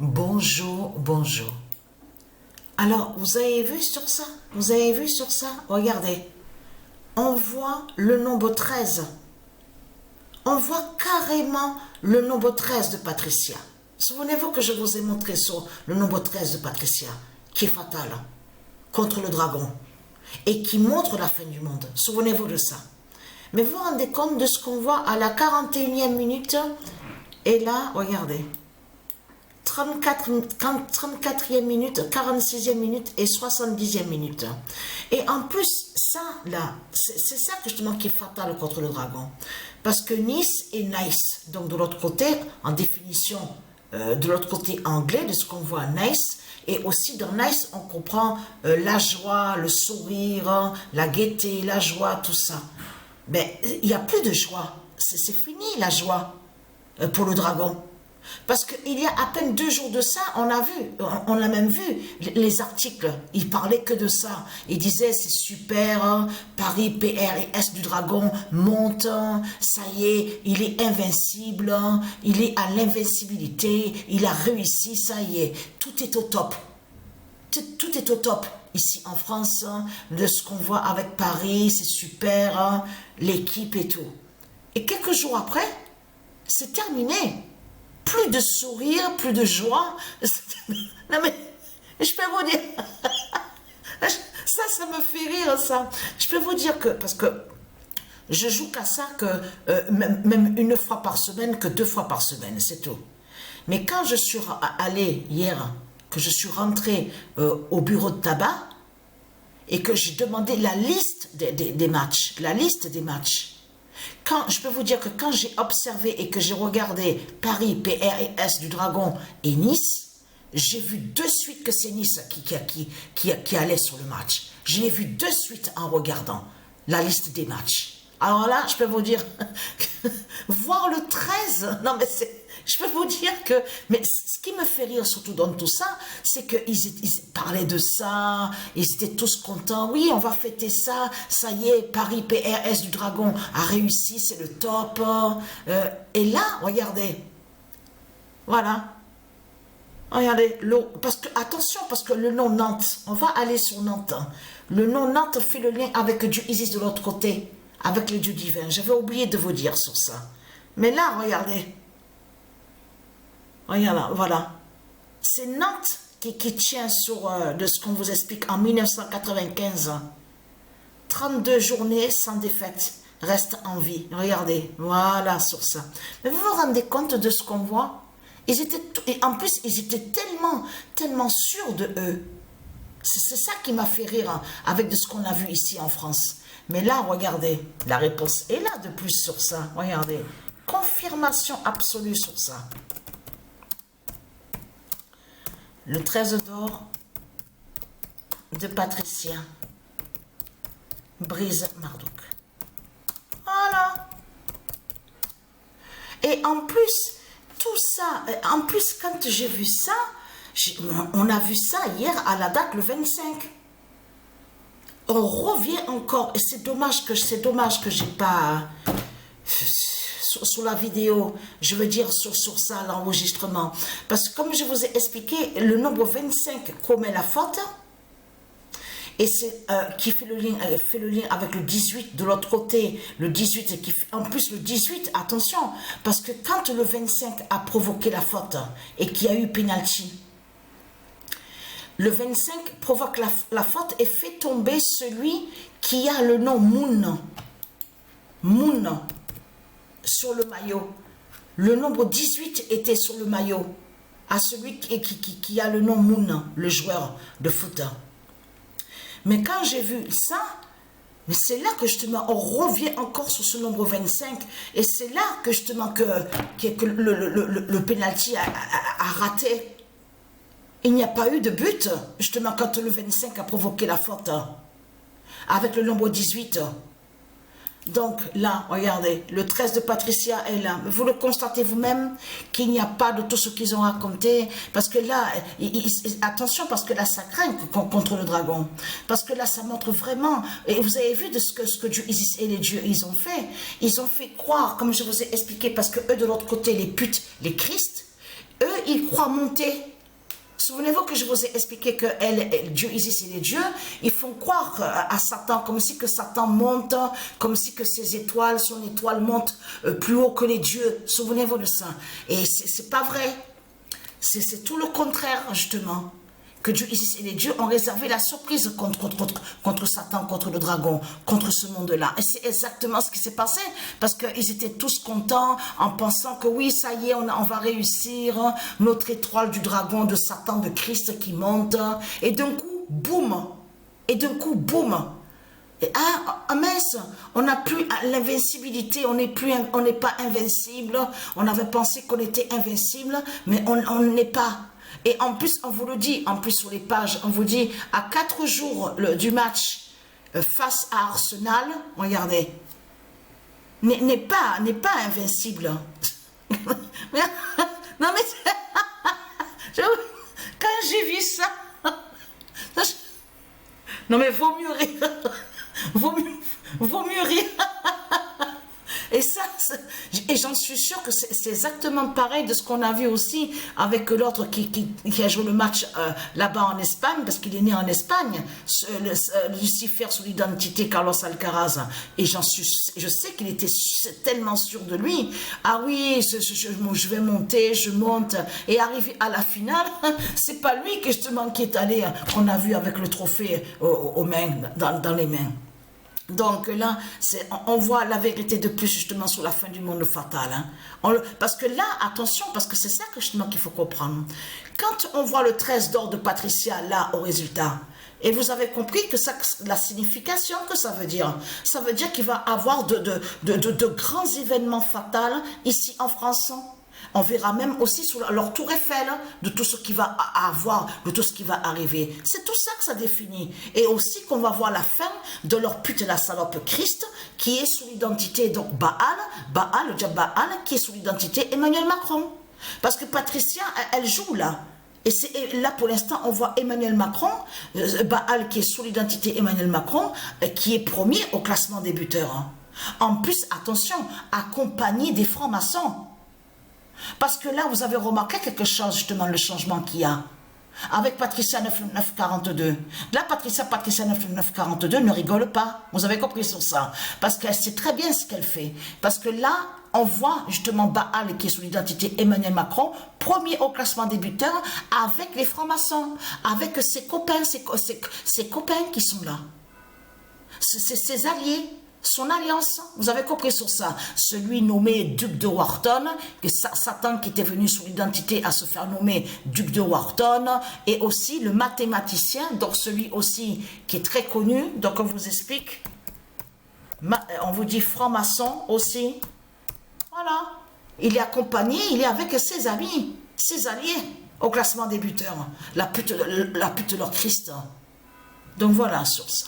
Bonjour, bonjour. Alors, vous avez vu sur ça? Vous avez vu sur ça? Regardez. On voit le nombre 13. On voit carrément le nombre 13 de Patricia. Souvenez-vous que je vous ai montré sur le nombre 13 de Patricia, qui est fatal, contre le dragon, et qui montre la fin du monde. Souvenez-vous de ça. Mais vous vous rendez compte de ce qu'on voit à la 41e minute? Et là, regardez. 34e minute, 46e minute et 70e minute. Et en plus, ça, là, c'est ça justement qui est fatal contre le dragon. Parce que Nice est nice. Donc de l'autre côté, en définition, de l'autre côté anglais, de ce qu'on voit à Nice, et aussi dans Nice, on comprend la joie, le sourire, la gaieté, la joie, tout ça. Mais il n'y a plus de joie. C'est fini la joie pour le dragon. Parce qu'il y a à peine 2 jours de ça, on l'a même vu, les articles, ils parlaient que de ça. Ils disaient c'est super, hein, Paris PRS du dragon monte, ça y est, il est invincible, il est à l'invincibilité, il a réussi, ça y est, tout est au top. Tout est au top ici en France, de ce qu'on voit avec Paris, c'est super, l'équipe et tout. Et quelques jours après, c'est terminé. Plus de sourire, plus de joie. Non mais, je peux vous dire, ça me fait rire ça. Je peux vous dire que, parce que je joue qu'à ça que même 1 fois par semaine, que 2 fois par semaine, c'est tout. Mais quand je suis allée hier, que je suis rentrée au bureau de tabac, et que j'ai demandé la liste des matchs, la liste des matchs, je peux vous dire que quand j'ai observé et que j'ai regardé Paris, PRS du Dragon et Nice, j'ai vu de suite que c'est Nice qui allait sur le match. Je l'ai vu de suite en regardant la liste des matchs. Alors là, je peux vous dire, voir le 13, non mais je peux vous dire que, mais ce qui me fait rire surtout dans tout ça, c'est qu'ils parlaient de ça, ils étaient tous contents, oui, on va fêter ça, ça y est, Paris PRS du Dragon a réussi, c'est le top. Et là, regardez, voilà, regardez, attention, parce que le nom Nantes, on va aller sur Nantes, hein. Le nom Nantes fait le lien avec Dieu Isis de l'autre côté, avec le Dieu divin. J'avais oublié de vous dire sur ça. Mais là, regardez. Regardez, voilà. C'est Nantes qui tient sur de ce qu'on vous explique en 1995. 32 journées sans défaite. Reste en vie. Regardez. Voilà sur ça. Mais vous vous rendez compte de ce qu'on voit? Et en plus, ils étaient tellement sûrs de eux. C'est ça qui m'a fait rire hein, avec de ce qu'on a vu ici en France. Mais là, regardez, la réponse est là de plus sur ça. Regardez, confirmation absolue sur ça. Le 13 d'or de Patricia Brise Marduk. Voilà. Et en plus, tout ça, en plus, quand j'ai vu ça, on a vu ça hier à la date le 25. On revient encore, et c'est dommage que j'ai pas sur la vidéo, je veux dire sur ça, l'enregistrement. Parce que comme je vous ai expliqué, le nombre 25 commet la faute, et c'est qui fait le lien avec le 18 de l'autre côté, le 18, en plus le 18, attention, parce que quand le 25 a provoqué la faute, et qu'il y a eu penalty, le 25 provoque la faute et fait tomber celui qui a le nom Moon. Moon sur le maillot. Le nombre 18 était sur le maillot. À celui qui a le nom Moon, le joueur de foot. Mais quand j'ai vu ça, mais c'est là que justement on revient encore sur ce nombre 25. Et c'est là que justement que le penalty a raté. Il n'y a pas eu de but, justement, quand le 25 a provoqué la faute, avec le nombre 18. Donc là, regardez, le 13 de Patricia est là. Vous le constatez vous-même qu'il n'y a pas de tout ce qu'ils ont raconté. Parce que là, attention, parce que là, ça craint contre le dragon. Parce que là, ça montre vraiment... Et vous avez vu de ce que Dieu Isis et les dieux, ils ont fait. Ils ont fait croire, comme je vous ai expliqué, parce que eux, de l'autre côté, les putes, les Christ, eux, ils croient monter. Souvenez-vous que je vous ai expliqué que Dieu Isis, il est Dieu. Ils font croire à Satan, comme si que Satan monte, comme si que ses étoiles, son étoile monte plus haut que les dieux. Souvenez-vous de ça. Et c'est pas vrai. C'est tout le contraire, justement. Que Dieu Isis et les dieux ont réservé la surprise contre Satan, contre le dragon, contre ce monde-là. Et c'est exactement ce qui s'est passé, parce qu'ils étaient tous contents en pensant que oui, ça y est, on va réussir, notre étoile du dragon, de Satan, de Christ qui monte. Et d'un coup, boum. Et d'un coup, boum. Et, mince, on n'a plus l'invincibilité, on n'est pas invincible. On avait pensé qu'on était invincible, mais on n'est pas. Et en plus, on vous le dit, en plus sur les pages, on vous dit, à 4 jours du match face à Arsenal, regardez, n'est pas invincible. Non mais, quand j'ai vu ça, non mais vaut mieux rire, vaut mieux rire. Et ça, et j'en suis sûre que c'est exactement pareil de ce qu'on a vu aussi avec l'autre qui a joué le match là-bas en Espagne, parce qu'il est né en Espagne, Lucifer sous l'identité Carlos Alcaraz. Et je sais qu'il était tellement sûr de lui. Ah oui, je vais monter, je monte. Et arrivé à la finale, c'est pas lui qui justement qui est allé, qu'on a vu avec le trophée aux mains, dans les mains. Donc là, on voit la vérité de plus justement sur la fin du monde fatal. Hein. Parce que là, attention, parce que c'est ça que justement qu'il faut comprendre. Quand on voit le 13 d'or de Patricia là au résultat, et vous avez compris que ça, la signification que ça veut dire qu'il va y avoir de grands événements fatals ici en France. On verra même aussi sur leur tour Eiffel de tout ce qui va avoir, de tout ce qui va arriver. C'est tout ça que ça définit. Et aussi qu'on va voir la fin de leur pute la salope Christ, qui est sous l'identité donc Baal, le diable Baal, qui est sous l'identité Emmanuel Macron. Parce que Patricia, elle joue là. Et là, pour l'instant, on voit Emmanuel Macron, Baal qui est sous l'identité Emmanuel Macron, qui est premier au classement des buteurs. En plus, attention, accompagné des francs-maçons. Parce que là, vous avez remarqué quelque chose, justement, le changement qu'il y a. Avec Patricia 9942. Là, Patricia 9942 ne rigole pas. Vous avez compris sur ça. Parce qu'elle sait très bien ce qu'elle fait. Parce que là, on voit justement Baal, qui est sous l'identité Emmanuel Macron, premier au classement des buteurs, avec les francs-maçons, avec ses copains, ses copains qui sont là. Ses alliés. Son alliance, vous avez compris sur ça, celui nommé duc de Wharton, que Satan qui était venu sous l'identité à se faire nommer duc de Wharton, et aussi le mathématicien, donc celui aussi qui est très connu, donc on vous explique, on vous dit franc-maçon aussi, voilà, il est accompagné, il est avec ses amis, ses alliés, au classement des buteurs, la pute de leur Christ, donc voilà sur ça.